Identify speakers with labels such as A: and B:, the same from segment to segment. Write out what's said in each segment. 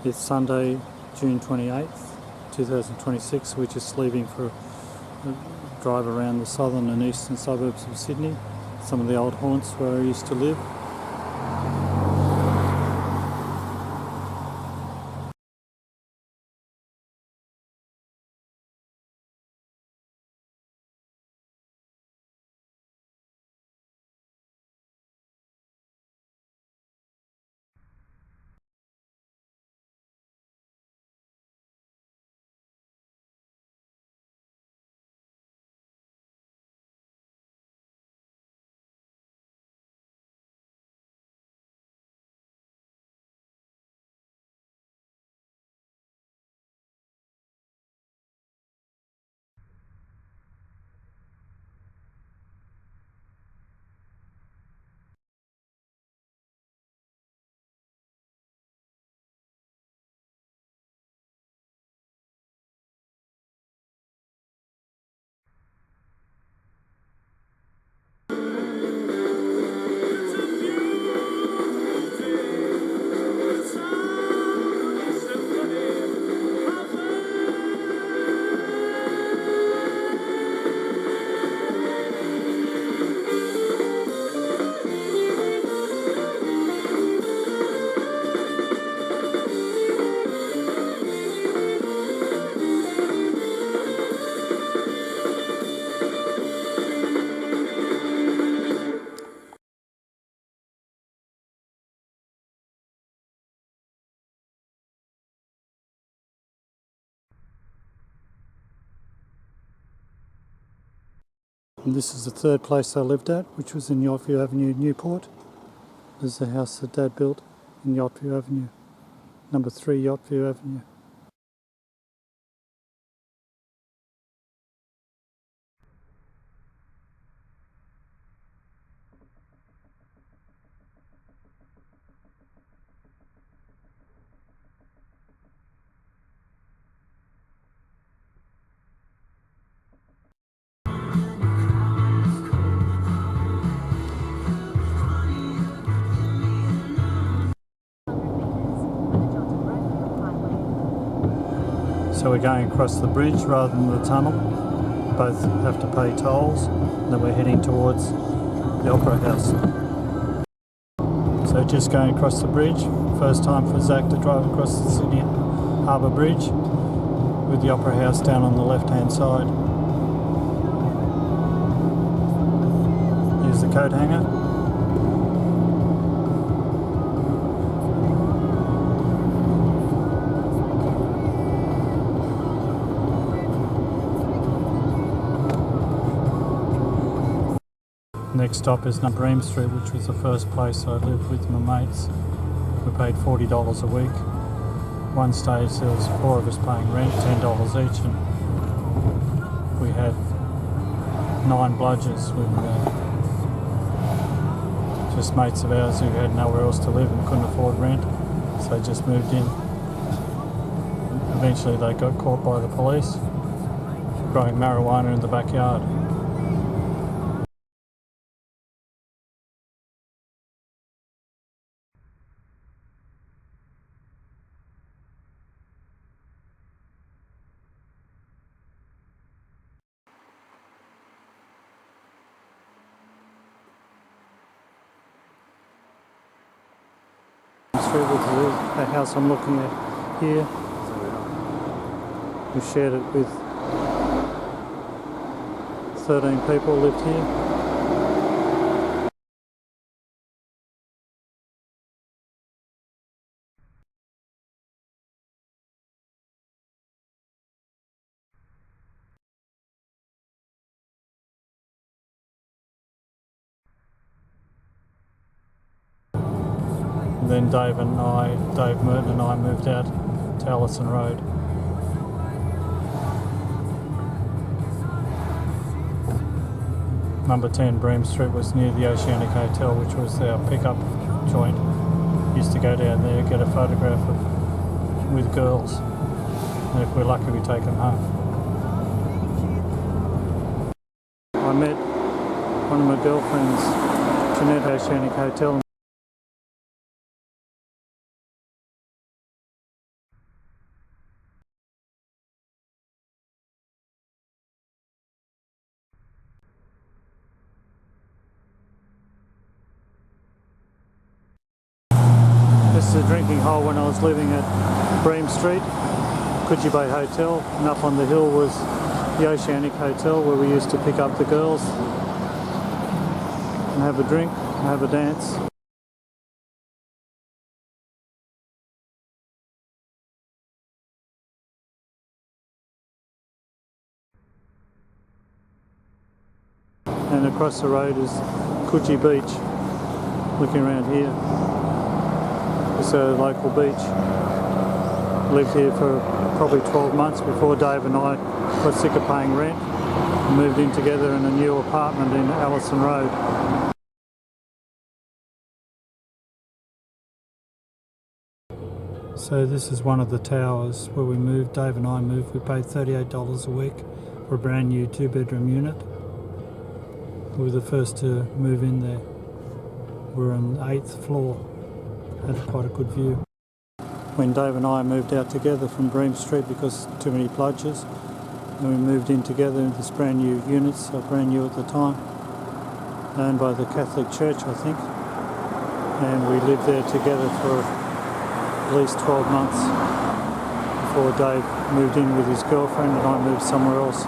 A: It's Sunday, June 28th, 2026. We're just leaving for a drive around the southern and eastern suburbs of Sydney, some of the old haunts where I used to live. And this is the third place I lived at, which was in Yorkview Avenue, Newport. This is the house that Dad built in Yorkview Avenue, number 3 Yorkview Avenue. So we're going across the bridge rather than the tunnel. Both have to pay tolls, and then we're heading towards the Opera House. So just going across the bridge. First time for Zach to drive across the Sydney Harbour Bridge with the Opera House down on the left hand side. Here's the coat hanger. Next stop is Bream Street, which was the first place I lived with my mates. We paid $40 a week. One stage there was 4 of us paying rent, $10 each, and we had 9 bludgers with just mates of ours who had nowhere else to live and couldn't afford rent, so they just moved in. Eventually they got caught by the police growing marijuana in the backyard. Street with the house I'm looking at here. We shared it with 13 people lived here. And then Dave Merton and I moved out to Allison Road. Number 10 Bream Street was near the Oceanic Hotel, which was our pickup joint. Used to go down there, get a photograph with girls, and if we're lucky we take them home. I met one of my girlfriends, Jeanette, at Oceanic Hotel. is the drinking hole when I was living at Bream Street, Coogee Bay Hotel, and up on the hill was the Oceanic Hotel where we used to pick up the girls and have a drink, and have a dance. And across the road is Coogee Beach. Looking around here, it's a local beach. Lived here for probably 12 months before Dave and I got sick of paying rent and moved in together in a new apartment in Allison Road. So this is one of the towers where we moved. Dave and I moved. We paid $38 a week for a brand new 2-bedroom unit. We were the first to move in there. We're on the 8th floor. Had quite a good view. When Dave and I moved out together from Bream Street because too many pludges, and we moved in together in this brand new units, brand new at the time, owned by the Catholic Church, I think. And we lived there together for at least 12 months before Dave moved in with his girlfriend and I moved somewhere else.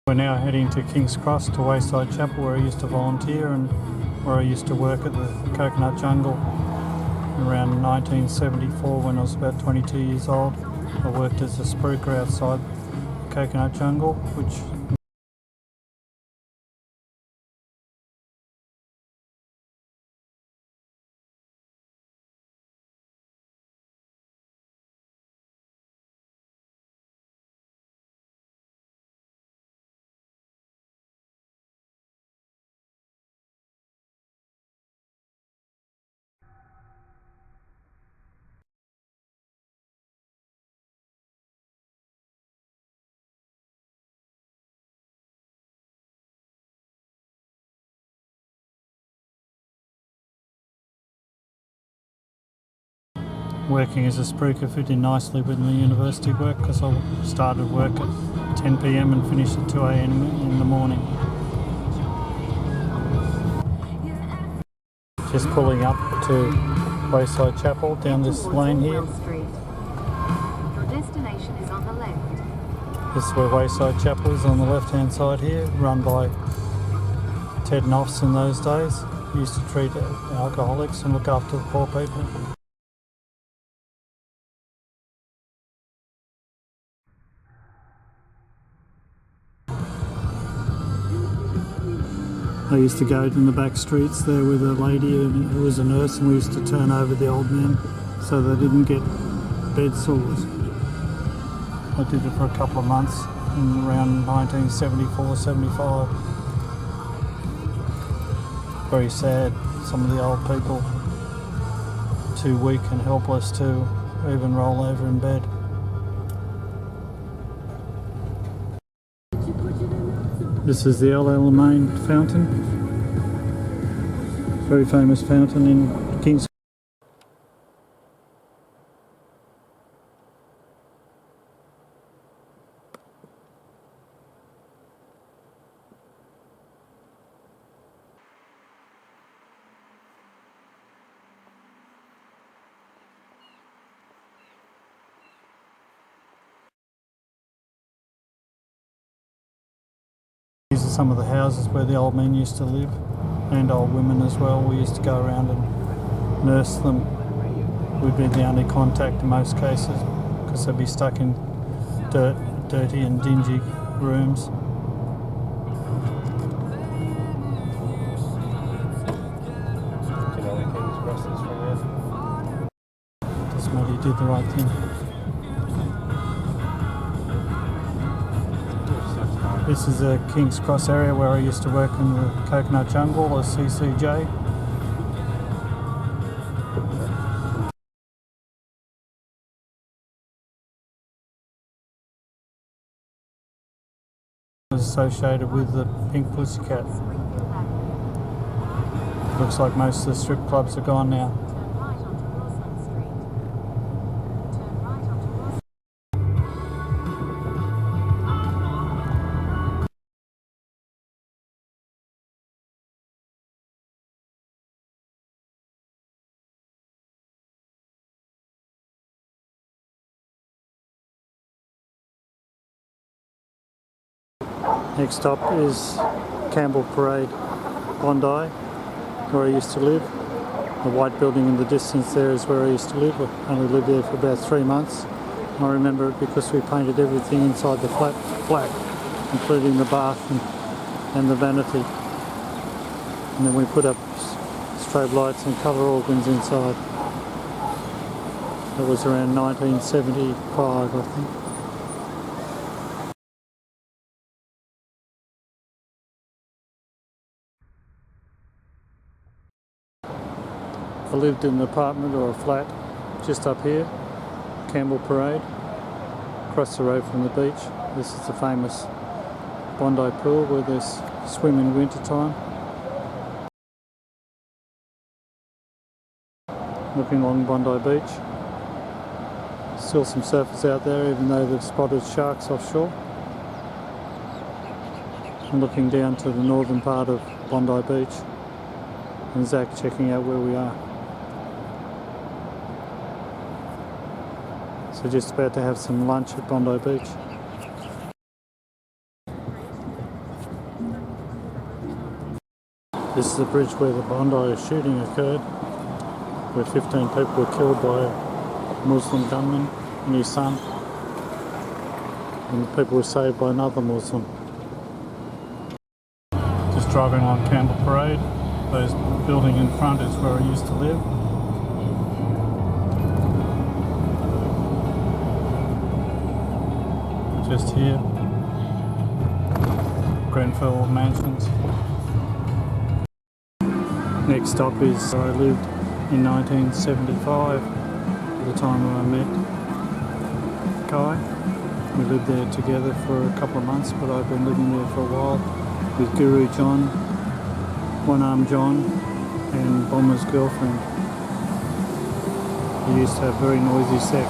A: We're now heading to King's Cross to Wayside Chapel where I used to volunteer and where I used to work at the Coconut Jungle around 1974 when I was about 22 years old. I worked as a spruiker outside the Coconut Jungle, which Working as a spruiker fit in nicely with my university work because I started work at 10 p.m. and finished at 2 a.m. in the morning. Just pulling up to Wayside Chapel down this lane here.
B: Your destination is on the left.
A: This is where Wayside Chapel is, on the left hand side here, run by Ted Knopfs in those days. He used to treat alcoholics and look after the poor people. I used to go in the back streets there with a lady who was a nurse, and we used to turn over the old men so they didn't get bed sores. I did it for a couple of months in around 1974-75. Very sad, some of the old people too weak and helpless to even roll over in bed. This is the L.L. Main fountain, very famous fountain in King's. These are some of the houses where the old men used to live, and old women as well. We used to go around and nurse them. We'd be the only contact in most cases because they'd be stuck in dirty and dingy rooms.
C: Do you know where King's Cross is from here?
A: Doesn't matter, you did the right thing. This is a King's Cross area where I used to work in the coconut jungle as CCJ. Associated with the Pink Pussycat. Looks like most of the strip clubs are gone now. Next stop is Campbell Parade, Bondi, where I used to live. The white building in the distance there is where I used to live. I only lived there for about 3 months. I remember it because we painted everything inside the flat black, including the bath and the vanity. And then we put up strobe lights and colour organs inside. That was around 1975, I think. I lived in an apartment or a flat just up here, Campbell Parade, across the road from the beach. This is the famous Bondi pool where there's swim in winter time. Looking along Bondi Beach. Still some surfers out there even though they've spotted sharks offshore. I'm looking down to the northern part of Bondi Beach and Zach checking out where we are. So just about to have some lunch at Bondi Beach. This is the bridge where the Bondi shooting occurred, where 15 people were killed by a Muslim gunman and his son, and the people were saved by another Muslim. Just driving on Campbell Parade. Those building in front is where I used to live. Just here, Grenfell Mansions. Next stop is where I lived in 1975, at the time when I met Guy. We lived there together for a couple of months, but I've been living there for a while with Guru John, One Arm John and Bomber's girlfriend. He used to have very noisy sex.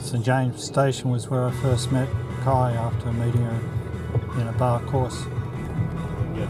A: St James Station was where I first met Kai after meeting her in a bar course.
C: Yeah.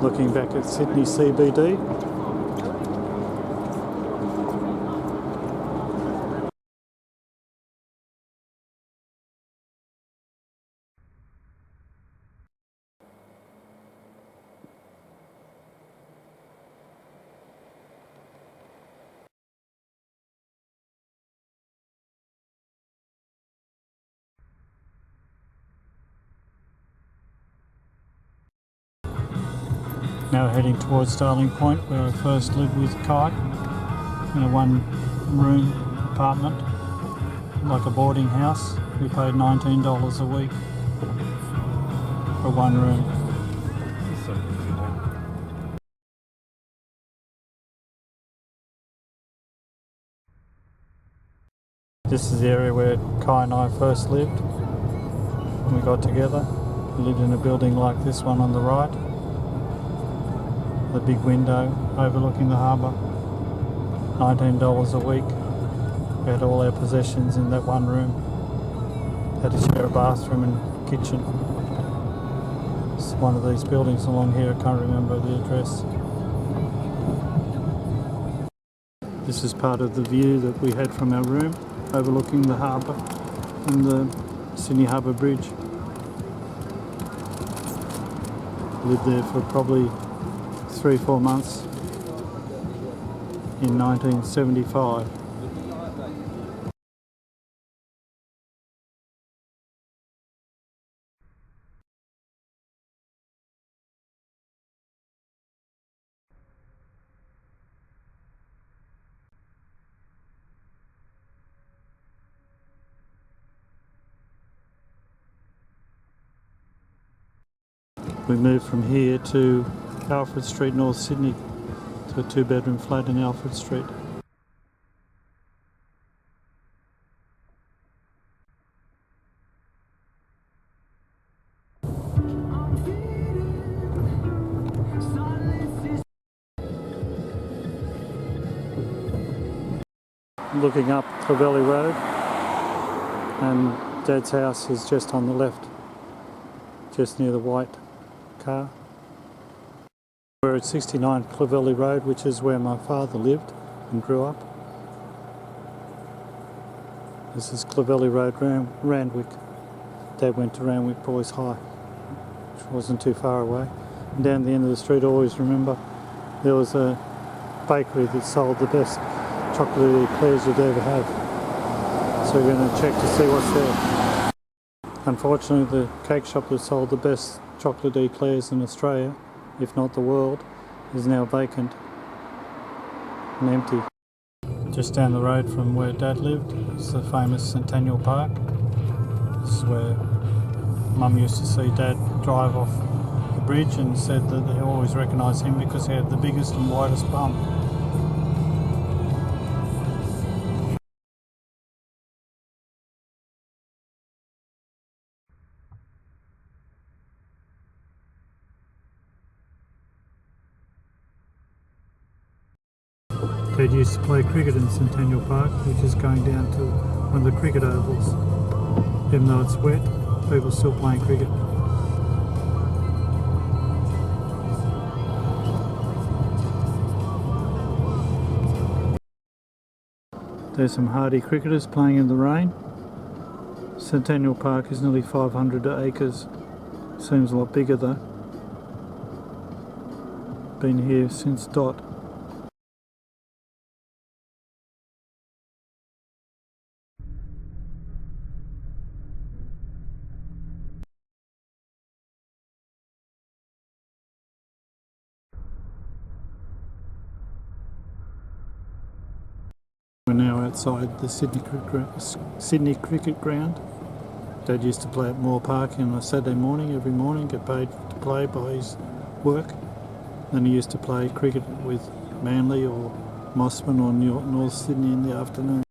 A: Looking back at Sydney CBD. Now heading towards Darling Point, where I first lived with Kai in a one-room apartment, like a boarding house. We paid $19 a week for one room.
C: It's so confusing.
A: This is the area where Kai and I first lived when we got together. We lived in a building like this one on the right. The big window overlooking the harbour. $19 a week. We had all our possessions in that one room. Had to share a bathroom and kitchen. It's one of these buildings along here, I can't remember the address. This is part of the view that we had from our room, overlooking the harbour and the Sydney Harbour Bridge. Lived there for probably 3-4 months in 1975. We moved from here to Alfred Street, North Sydney, to a 2-bedroom flat in Alfred Street. Looking up Clovelly Road, and Dad's house is just on the left, just near the white car. We're at 69 Clovelly Road, which is where my father lived and grew up. This is Clovelly Road, Randwick. Dad went to Randwick Boys High, which wasn't too far away. And down the end of the street, I always remember, there was a bakery that sold the best chocolate eclairs you'd ever have. So we're going to check to see what's there. Unfortunately, the cake shop that sold the best chocolate eclairs in Australia, if not the world, is now vacant and empty. Just down the road from where Dad lived is the famous Centennial Park. This is where Mum used to see Dad drive off the bridge, and said that they always recognised him because he had the biggest and widest bum. Dad used to play cricket in Centennial Park, which is going down to one of the cricket ovals. Even though it's wet, people are still playing cricket. There's some hardy cricketers playing in the rain. Centennial Park is nearly 500 acres. Seems a lot bigger though. Been here since dot. We're now outside the Sydney Cricket Ground. Dad used to play at Moore Park on a Saturday morning, every morning, get paid to play by his work. Then he used to play cricket with Manly or Mossman or North Sydney in the afternoon.